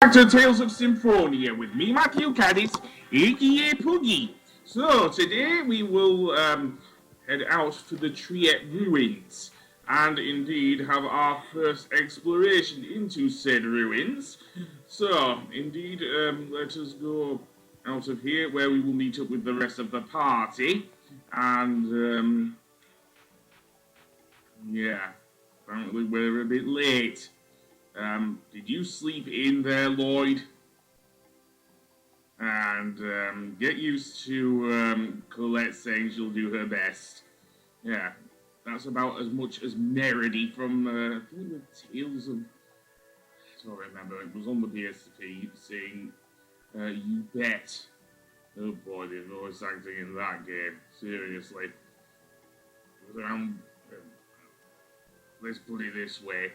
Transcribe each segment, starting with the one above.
Back to Tales of Symphonia with me, Matthew Caddis, aka Puggy. So, today we will head out to the Triet ruins and indeed have our first exploration into said ruins. So, indeed, let us go out of here where we will meet up with the rest of the party. And, yeah, apparently we're a bit late. Did you sleep in there, Lloyd? And get used to Colette saying she'll do her best. Yeah, that's about as much as Meredy from I think the Tales of. I don't remember. It was on the PSP saying, "You bet." Oh boy, the voice acting in that game. Seriously, it was around. Let's put it this way.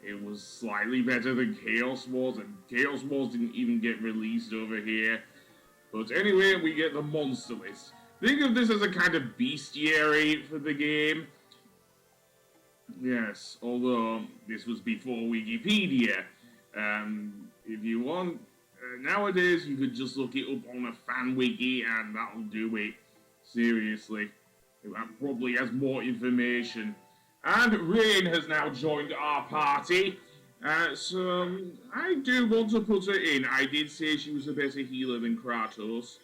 It was slightly better than Chaos Wars, and Chaos Wars didn't even get released over here. But anyway, we get the monster list. Think of this as a kind of bestiary for the game. Yes, although this was before Wikipedia. If you want, nowadays you could just look it up on a fan wiki and that'll do it. Seriously. That probably has more information. And Rain has now joined our party. So I do want to put her in. I did say she was a better healer than Kratos.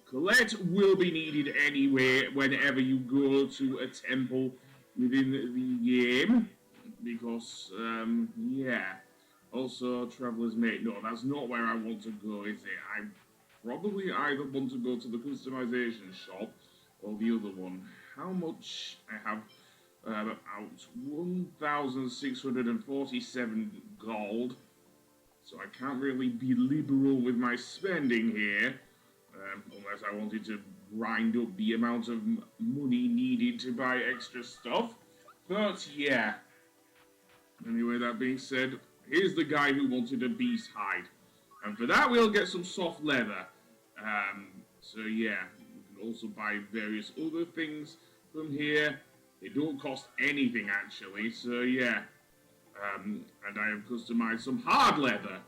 Colette will be needed anyway whenever you go to a temple within the game. Because, yeah. Also, Traveler's Mate. No, that's not where I want to go, is it? I probably either want to go to the customization shop or the other one. How much I have... about 1,647 gold, so I can't really be liberal with my spending here, unless I wanted to grind up the amount of money needed to buy extra stuff, but yeah. Anyway, that being said, here's the guy who wanted a beast hide, and for that we'll get some soft leather, so yeah, you can also buy various other things from here. They don't cost anything, actually, so yeah. And I have customized some hard leather.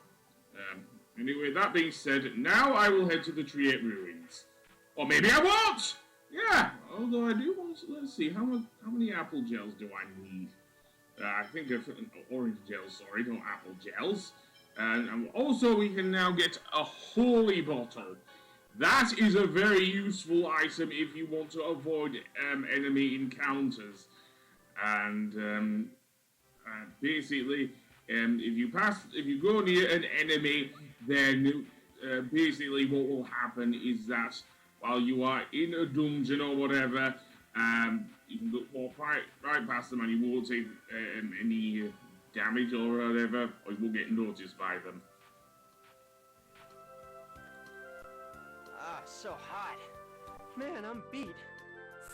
Anyway, that being said, now I will head to the Triet ruins. Or maybe I won't! Yeah, although I do want to, let's see, how many apple gels do I need? I think orange gels, sorry, not apple gels. And also we can now get a holy bottle. That is a very useful item if you want to avoid enemy encounters. And basically, if you go near an enemy, then basically what will happen is that while you are in a dungeon or whatever, you can walk right past them and you won't take any damage or whatever, or you will get noticed by them. So hot. Man, I'm beat.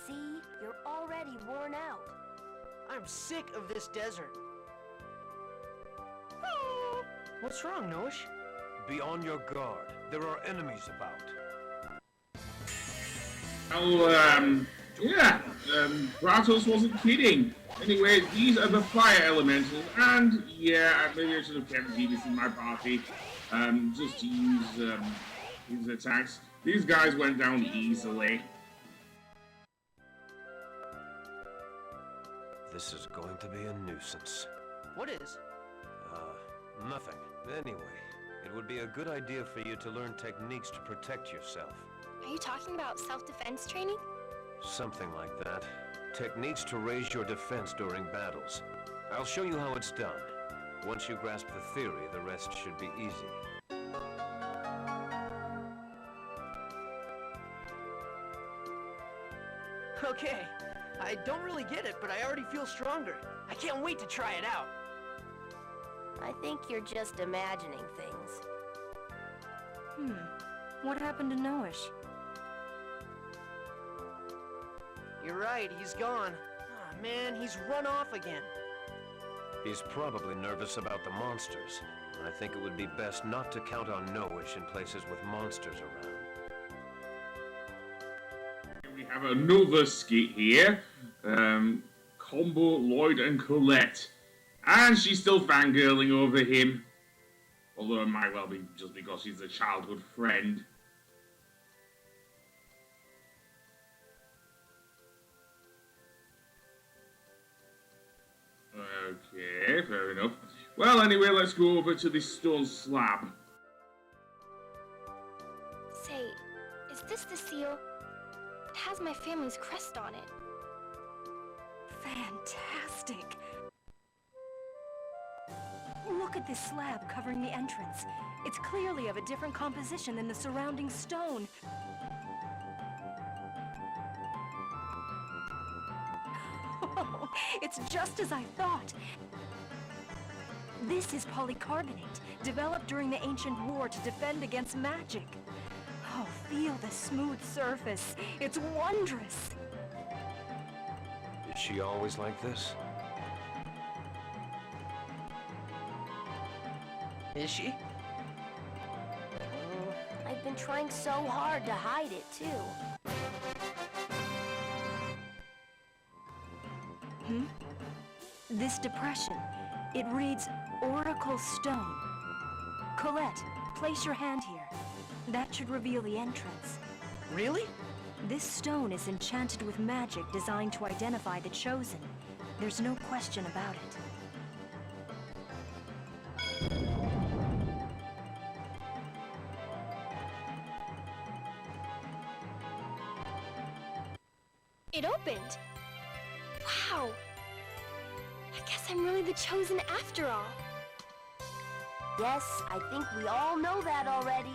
See? You're already worn out. I'm sick of this desert. What's wrong, Noish? Be on your guard. There are enemies about. Well, yeah, Kratos wasn't kidding. Anyway, these are the fire elementals, and yeah, maybe I should have kept Venus in my party, just to use his attacks. These guys went down easily. This is going to be a nuisance. What is? Nothing. Anyway, it would be a good idea for you to learn techniques to protect yourself. Are you talking about self-defense training? Something like that. Techniques to raise your defense during battles. I'll show you how it's done. Once you grasp the theory, the rest should be easy. Okay. I don't really get it, but I already feel stronger. I can't wait to try it out. I think you're just imagining things. What happened to Noish? You're right, he's gone. Oh man, he's run off again. He's probably nervous about the monsters. I think it would be best not to count on Noish in places with monsters around. We have another skit here. Combo, Lloyd, and Colette. And she's still fangirling over him. Although it might well be just because she's a childhood friend. Okay, fair enough. Well, anyway, let's go over to this stone slab. Say, is this the seal? It has my family's crest on it. Fantastic! Look at this slab covering the entrance. It's clearly of a different composition than the surrounding stone. Oh, it's just as I thought. This is polycarbonate, developed during the ancient war to defend against magic. Oh, feel the smooth surface. It's wondrous. Is she always like this? Is she? I've been trying so hard to hide it, too. This depression, it reads Oracle Stone. Colette, place your hand here. That should reveal the entrance. Really? This stone is enchanted with magic designed to identify the Chosen. There's no question about it. It opened! Wow! I guess I'm really the Chosen after all. Yes, I think we all know that already.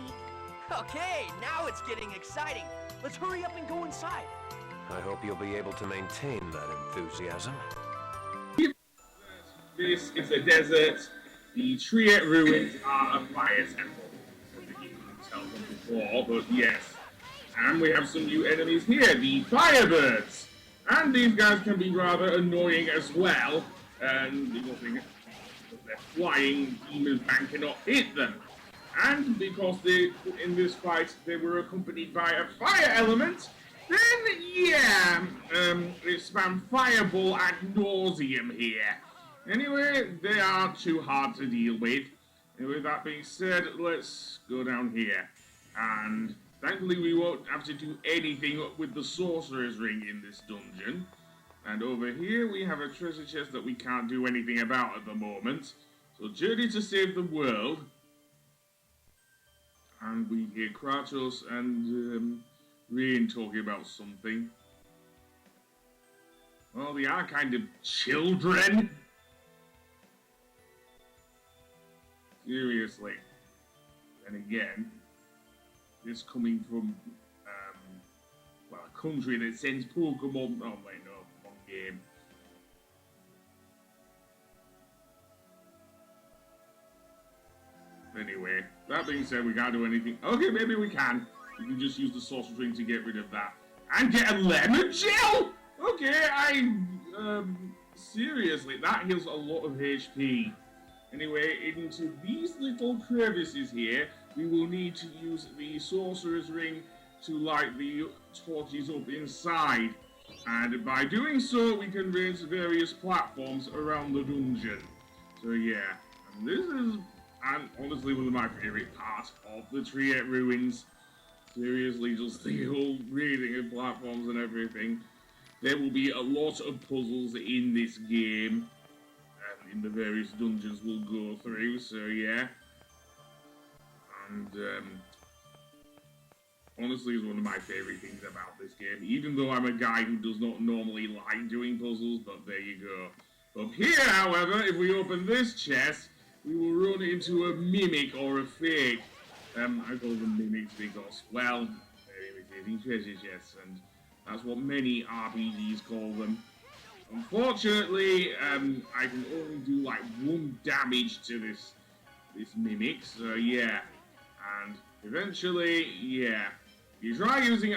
Okay, now it's getting exciting. Let's hurry up and go inside. I hope you'll be able to maintain that enthusiasm. This is a desert. The Triet ruins are a fire temple. I think you couldn't tell them before, but yes. And we have some new enemies here, the Firebirds. And these guys can be rather annoying as well. And because they're flying, demons man cannot hit them. And because in this fight they were accompanied by a fire element, then yeah, it's spam fireball ad nauseum here. Anyway, they aren't too hard to deal with. And with that being said, let's go down here. And thankfully we won't have to do anything with the sorcerer's ring in this dungeon. And over here we have a treasure chest that we can't do anything about at the moment. So journey to save the world. And we hear Kratos and Rain talking about something. Well, they are kind of children. Seriously. And again, this coming from, well, a country that sends Pokemon. Oh, wait, no, wrong game. Anyway, that being said, we can't do anything. Okay, maybe we can. We can just use the sorcerer's ring to get rid of that. And get a lemon gel! Okay, seriously, that heals a lot of HP. Anyway, into these little crevices here, we will need to use the sorcerer's ring to light the torches up inside. And by doing so, we can raise various platforms around the dungeon. So yeah, and this is honestly one of my favourite parts of the Triet ruins. Seriously, just the whole raising of platforms and everything. There will be a lot of puzzles in this game. In the various dungeons we'll go through, so yeah. And honestly, it's one of my favourite things about this game, even though I'm a guy who does not normally like doing puzzles, but there you go. Up here, however, if we open this chest, we will run into a mimic or a fake. I call them mimics because, well, they're imitating treasure chests, and that's what many RPGs call them. Unfortunately, I can only do like 1 damage to this mimic, so yeah. And eventually, yeah. If you try using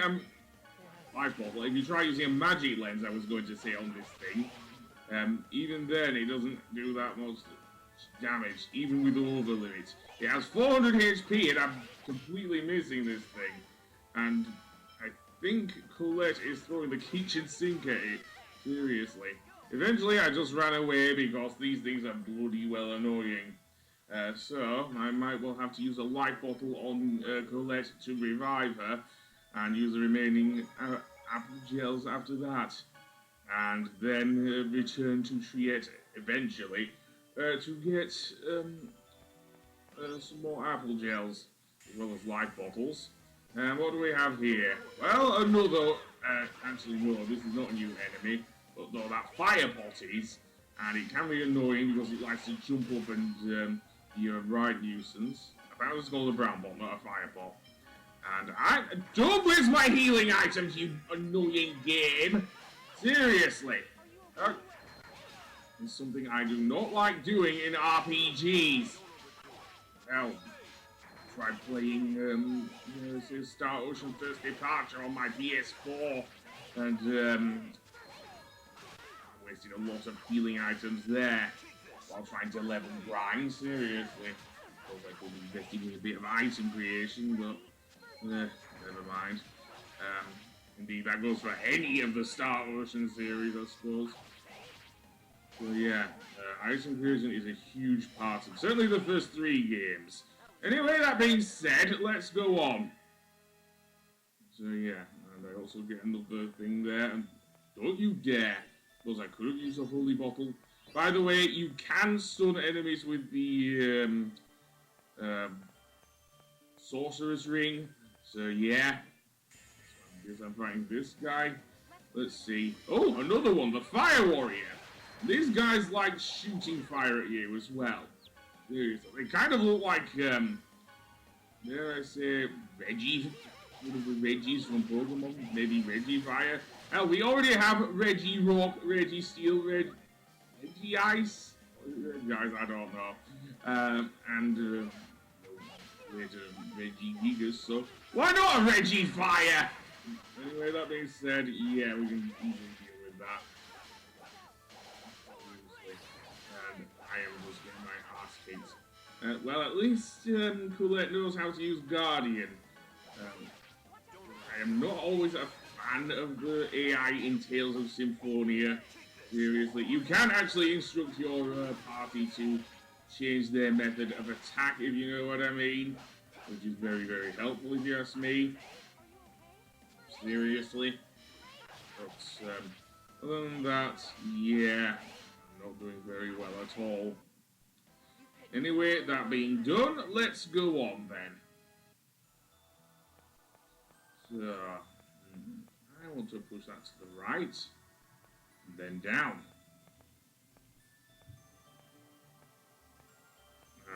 my fault, if you try using a magic lens, I was going to say on this thing, even then it doesn't do that much damage, even with the over limit. It has 400 HP and I'm completely missing this thing. And I think Colette is throwing the kitchen sink at it. Seriously. Eventually I just ran away because these things are bloody well annoying. So I might well have to use a life bottle on Colette to revive her, and use the remaining apple gels after that, and then return to Triet eventually to get some more apple gels as well as life bottles. And what do we have here? Well, another. Actually, no, this is not a new enemy, but no, that fire pot is, and it can be annoying because it likes to jump up and be a right nuisance. Apparently, it's called a brown pot, not a fire pot. And don't waste my healing items, you annoying game! Seriously! It's something I do not like doing in RPGs. Hell, try playing Star Ocean First Departure on my PS4, and I wasted a lot of healing items there while trying to level grind. Seriously, I was like, investing in a bit of item creation, but never mind. Indeed, that goes for any of the Star Ocean series, I suppose. So yeah, item creation is a huge part of certainly the first 3 games. Anyway, that being said, let's go on. So yeah, and I also get another thing there, and don't you dare, because I could have used a holy bottle. By the way, you can stun enemies with the sorcerer's ring, so yeah. So I guess I'm fighting this guy. Let's see. Oh, another one, the Fire Warrior. These guys like shooting fire at you as well. Seriously, they kind of look like, dare I say, Reggie? One of the Reggies from Pokemon? Maybe Reggie Fire? Hell, we already have Reggie Rock, Reggie Steel, Reggie Ice? Guys, I don't know. And later Reggie Gigas, so why not a Reggie Fire? Anyway, that being said, yeah, we can easily deal with that. And I am just getting my ass kicked. Well, at least Colette knows how to use Guardian. I am not always a fan of the AI in Tales of Symphonia. Seriously, you can actually instruct your party to change their method of attack, if you know what I mean, which is very, very helpful if you ask me. Seriously. But other than that, yeah, I'm not doing very well at all. Anyway, that being done, let's go on then. So, I want to push that to the right, and then down.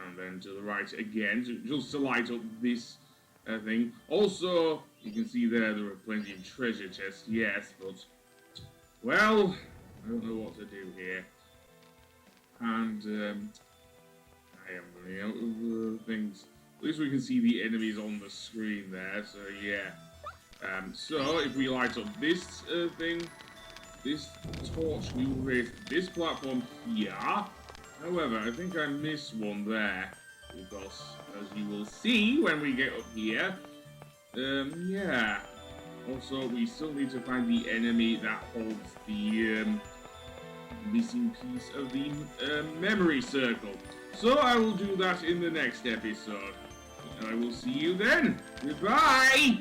And then to the right again, just to light up this thing. Also, you can see there are plenty of treasure chests, yes, but, well, I don't know what to do here. And, I am running out of things. At least we can see the enemies on the screen there, so yeah. So, if we light up this thing, this torch, we will raise this platform here. However, I think I missed one there, because, as you will see when we get up here, yeah. Also, we still need to find the enemy that holds the missing piece of the memory circle. So I will do that in the next episode. I will see you then. Goodbye!